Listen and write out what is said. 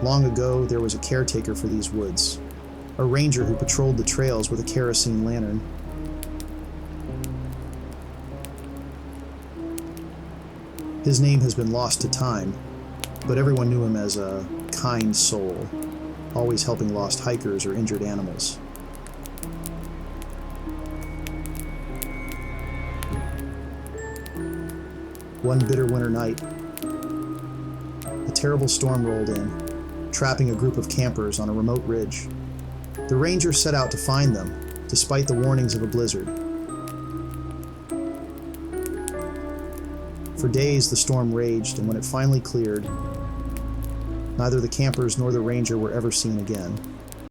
Long ago, there was a caretaker for these woods, a ranger who patrolled the trails with a kerosene lantern. His name has been lost to time, but everyone knew him as a kind soul, always helping lost hikers or injured animals. One bitter winter night, a terrible storm rolled in, trapping a group of campers on a remote ridge. The ranger set out to find them, despite the warnings of a blizzard. For days, the storm raged, and when it finally cleared, neither the campers nor the ranger were ever seen again.